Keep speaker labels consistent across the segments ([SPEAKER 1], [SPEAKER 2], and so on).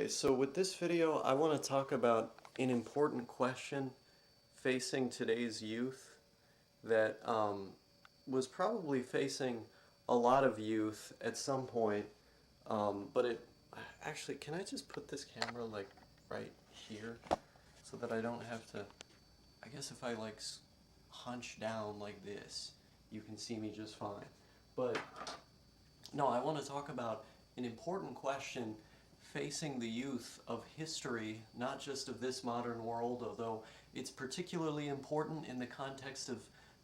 [SPEAKER 1] Okay, so with this video, I want to talk about an important question facing today's youth that was probably facing a lot of youth at some point, but it actually, can I just put this camera like right here so that I don't have to, I guess if I like hunch down like this, you can see me just fine. But no, I want to talk about an important question facing the youth of history, not just of this modern world, although it's particularly important in the context of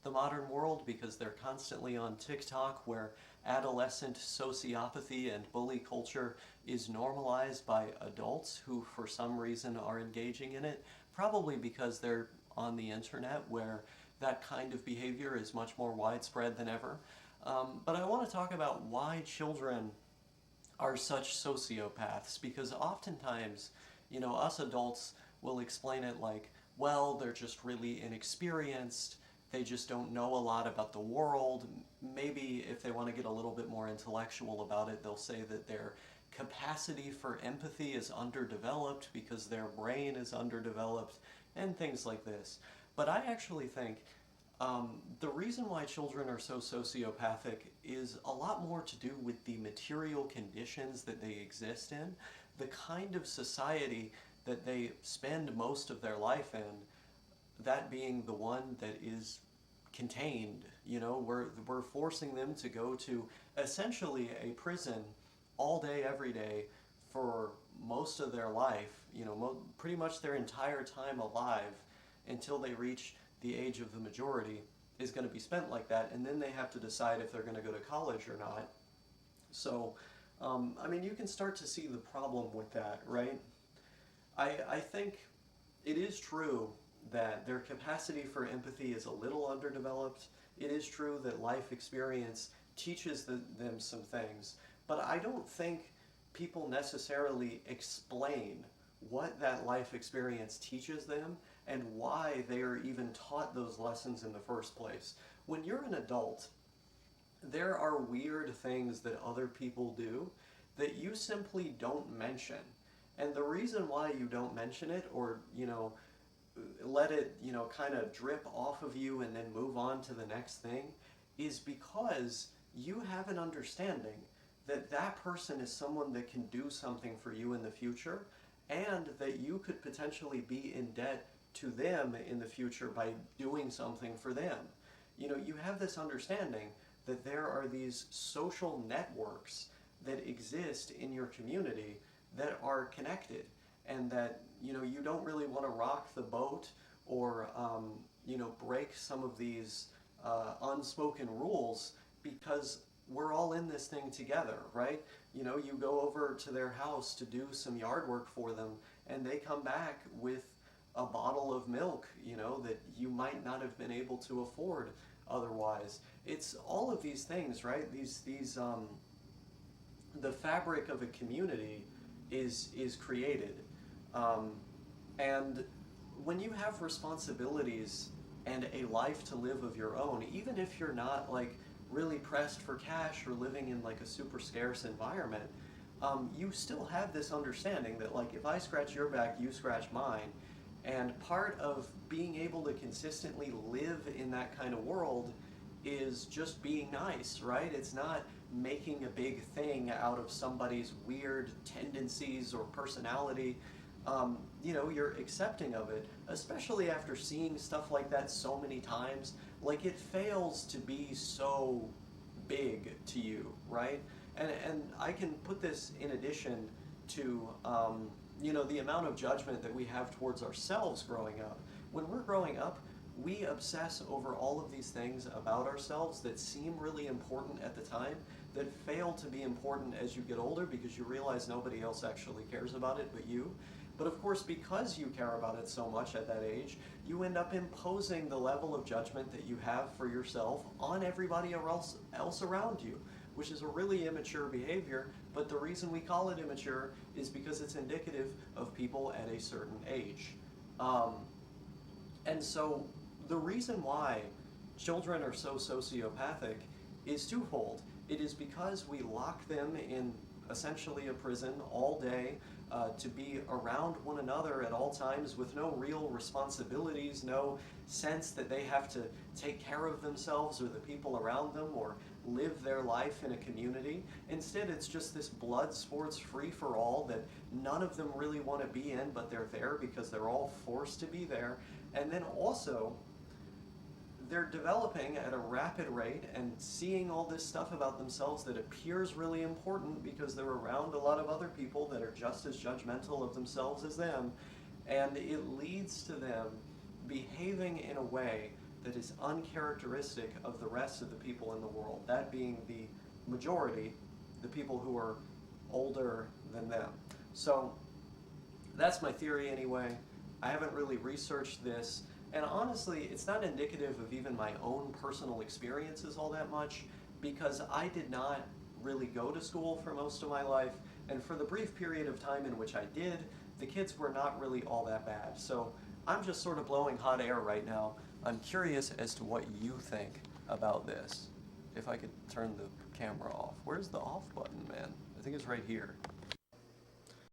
[SPEAKER 1] the modern world because they're constantly on TikTok where adolescent sociopathy and bully culture is normalized by adults who for some reason are engaging in it, probably because they're on the internet where that kind of behavior is much more widespread than ever. But I want to talk about why children are such sociopaths, because oftentimes, us adults will explain it like, well, they're just really inexperienced, they just don't know a lot about the world. Maybe if they want to get a little bit more intellectual about it, they'll say that their capacity for empathy is underdeveloped because their brain is underdeveloped, and things like this. But I actually think the reason why children are so sociopathic is a lot more to do with the material conditions that they exist in, the kind of society that they spend most of their life in, that being the one that is contained. We're forcing them to go to essentially a prison all day, every day, for most of their life, pretty much their entire time alive until they reach the age of the majority is going to be spent like that, and then they have to decide if they're going to go to college or not. So, you can start to see the problem with that, right? I think it is true that their capacity for empathy is a little underdeveloped. It is true that life experience teaches them some things, but I don't think people necessarily explain what that life experience teaches them and why they are even taught those lessons in the first place. When you're an adult, there are weird things that other people do that you simply don't mention. And the reason why you don't mention it, or, let it, kind of drip off of you and then move on to the next thing, is because you have an understanding that that person is someone that can do something for you in the future, and that you could potentially be in debt to them in the future by doing something for them. You have this understanding that there are these social networks that exist in your community that are connected, and that you don't really want to rock the boat or break some of these unspoken rules, because we're all in this thing together, right? You go over to their house to do some yard work for them, and they come back with a bottle of milk, that you might not have been able to afford otherwise. It's all of these things, right? The fabric of a community is created. And when you have responsibilities and a life to live of your own, even if you're not like really pressed for cash or living in like a super scarce environment, you still have this understanding that like if I scratch your back, you scratch mine. And part of being able to consistently live in that kind of world is just being nice, right? It's not making a big thing out of somebody's weird tendencies or personality. You're accepting of it, especially after seeing stuff like that so many times. Like, it fails to be so big to you, right? And I can put this in addition to, the amount of judgment that we have towards ourselves growing up. When we're growing up, we obsess over all of these things about ourselves that seem really important at the time, that fail to be important as you get older because you realize nobody else actually cares about it but you. But of course, because you care about it so much at that age, you end up imposing the level of judgment that you have for yourself on everybody else around you, which is a really immature behavior. But the reason we call it immature is because it's indicative of people at a certain age. And so the reason why children are so sociopathic is twofold. It is because we lock them in essentially a prison all day, to be around one another at all times with no real responsibilities, no sense that they have to take care of themselves or the people around them or live their life in a community. Instead, it's just this blood sports free-for-all that none of them really want to be in, but they're there because they're all forced to be there. And then also, they're developing at a rapid rate and seeing all this stuff about themselves that appears really important because they're around a lot of other people that are just as judgmental of themselves as them. And it leads to them behaving in a way that is uncharacteristic of the rest of the people in the world, that being the majority, the people who are older than them. So that's my theory anyway. I haven't really researched this, and honestly, it's not indicative of even my own personal experiences all that much, because I did not really go to school for most of my life, and for the brief period of time in which I did, the kids were not really all that bad. So I'm just sort of blowing hot air right now. I'm curious as to what you think about this. If I could turn the camera off. Where's the off button, man? I think it's right here.